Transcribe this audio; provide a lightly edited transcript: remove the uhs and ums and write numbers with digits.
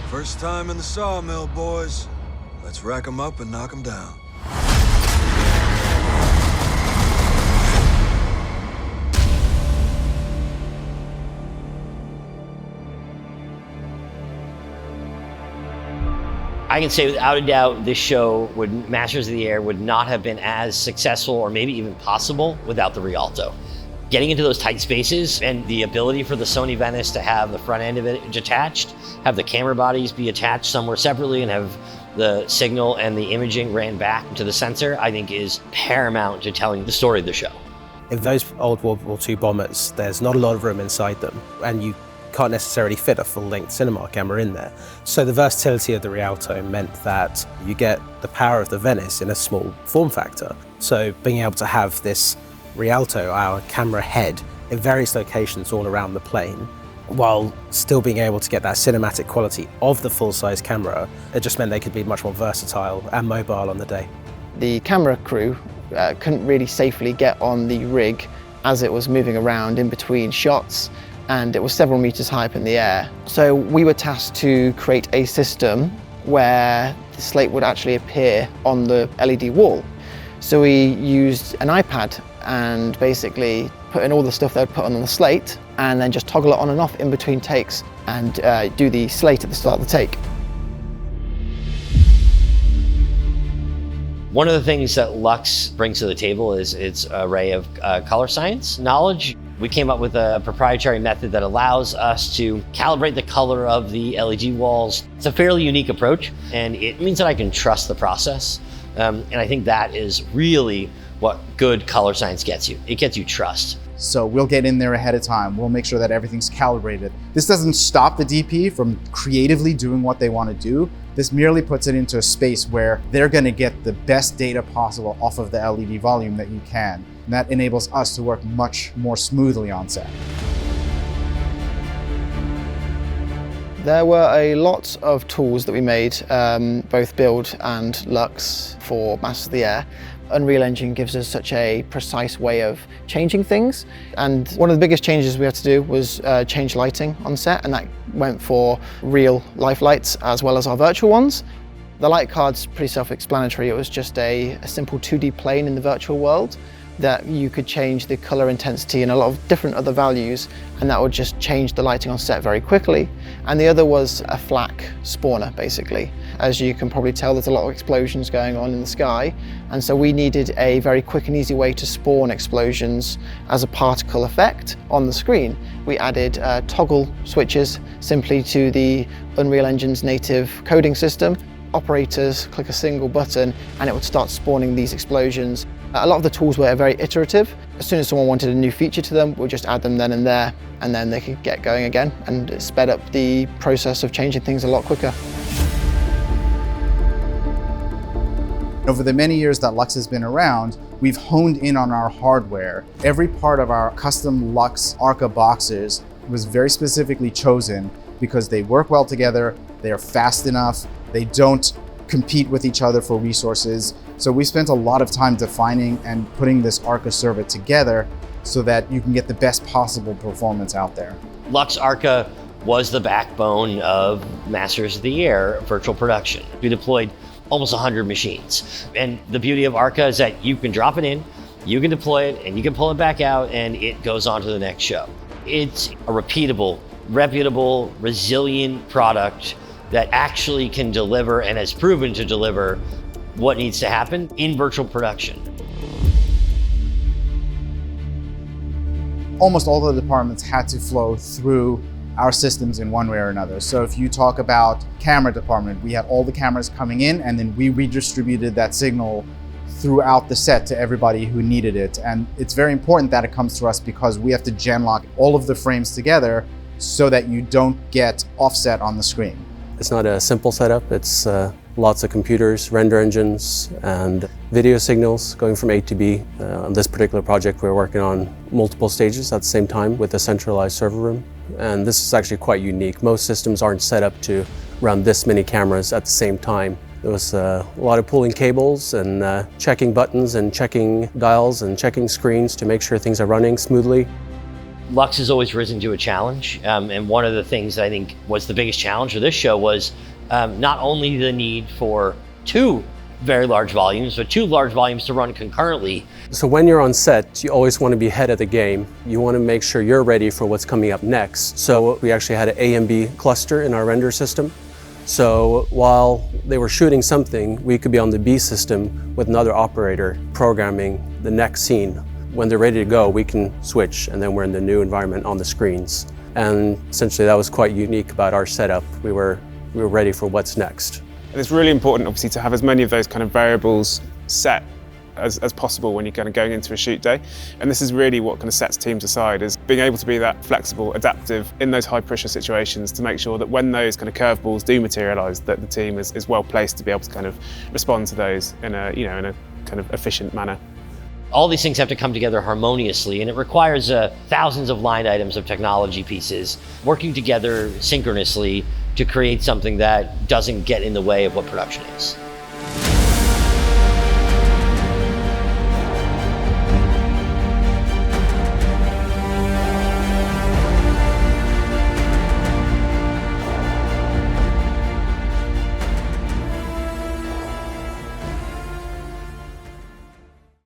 First time in the sawmill, boys. Let's rack 'em up and knock 'em down. I can say without a doubt, this show, Masters of the Air, would not have been as successful or maybe even possible without the Rialto. Getting into those tight spaces and the ability for the Sony Venice to have the front end of it detached, have the camera bodies be attached somewhere separately and have the signal and the imaging ran back to the sensor, I think is paramount to telling the story of the show. In those old World War II bombers, there's not a lot of room inside them, and you can't necessarily fit a full-length cinema camera in there. So the versatility of the Rialto meant that you get the power of the Venice in a small form factor. So being able to have this Rialto, our camera head, in various locations all around the plane, while still being able to get that cinematic quality of the full-size camera, it just meant they could be much more versatile and mobile on the day. The camera crew couldn't really safely get on the rig as it was moving around in between shots, and it was several meters high up in the air. So we were tasked to create a system where the slate would actually appear on the LED wall. So we used an iPad and basically put in all the stuff they'd put on the slate and then just toggle it on and off in between takes and do the slate at the start of the take. One of the things that Lux brings to the table is its array of color science knowledge. We came up with a proprietary method that allows us to calibrate the color of the LED walls. It's a fairly unique approach, and it means that I can trust the process. And I think that is really what good color science gets you. It gets you trust. So we'll get in there ahead of time. We'll make sure that everything's calibrated. This doesn't stop the DP from creatively doing what they want to do. This merely puts it into a space where they're going to get the best data possible off of the LED volume that you can. And that enables us to work much more smoothly on set. There were a lot of tools that we made, both Build and Lux, for Masters of the Air. Unreal Engine gives us such a precise way of changing things. And one of the biggest changes we had to do was change lighting on set, and that went for real life lights as well as our virtual ones. The light card's pretty self-explanatory. It was just a simple 2D plane in the virtual world that you could change the color intensity and a lot of different other values, and that would just change the lighting on set very quickly. And the other was a flak spawner, basically. As you can probably tell, there's a lot of explosions going on in the sky, and so we needed a very quick and easy way to spawn explosions as a particle effect on the screen. We added toggle switches simply to the Unreal Engine's native coding system. Operators click a single button and it would start spawning these explosions. A lot of the tools were very iterative. As soon as someone wanted a new feature to them, we'd just add them then and there, and then they could get going again, and it sped up the process of changing things a lot quicker. Over the many years that Lux has been around, we've honed in on our hardware. Every part of our custom Lux Arca boxes was very specifically chosen because they work well together, they are fast enough, they don't compete with each other for resources. So we spent a lot of time defining and putting this Arca server together so that you can get the best possible performance out there. Lux Arca was the backbone of Masters of the Air virtual production. We deployed almost 100 machines. And the beauty of Arca is that you can drop it in, you can deploy it, and you can pull it back out, and it goes on to the next show. It's a repeatable, reputable, resilient product that actually can deliver and has proven to deliver what needs to happen in virtual production. Almost all the departments had to flow through our systems in one way or another. So if you talk about camera department, we had all the cameras coming in, and then we redistributed that signal throughout the set to everybody who needed it. And it's very important that it comes to us because we have to gen lock all of the frames together so that you don't get offset on the screen. It's not a simple setup. It's lots of computers, render engines, and video signals going from A to B. On this particular project, we're working on multiple stages at the same time with a centralized server room. And this is actually quite unique. Most systems aren't set up to run this many cameras at the same time There was a lot of pulling cables and checking buttons and checking dials and checking screens to make sure things are running smoothly. Lux has always risen to a challenge, and one of the things that I think was the biggest challenge for this show was not only the need for two very large volumes, but two large volumes to run concurrently. So when you're on set, you always want to be ahead of the game. You want to make sure you're ready for what's coming up next. So we actually had an A and B cluster in our render system. So while they were shooting something, we could be on the B system with another operator programming the next scene. When they're ready to go, we can switch, and then we're in the new environment on the screens. And essentially that was quite unique about our setup. We were ready for what's next. And it's really important, obviously, to have as many of those kind of variables set as possible when you're kind of going into a shoot day. And this is really what kind of sets teams aside, is being able to be that flexible, adaptive in those high pressure situations to make sure that when those kind of curveballs do materialise, that the team is well placed to be able to kind of respond to those in a kind of efficient manner. All these things have to come together harmoniously, and it requires thousands of line items of technology pieces working together synchronously to create something that doesn't get in the way of what production is.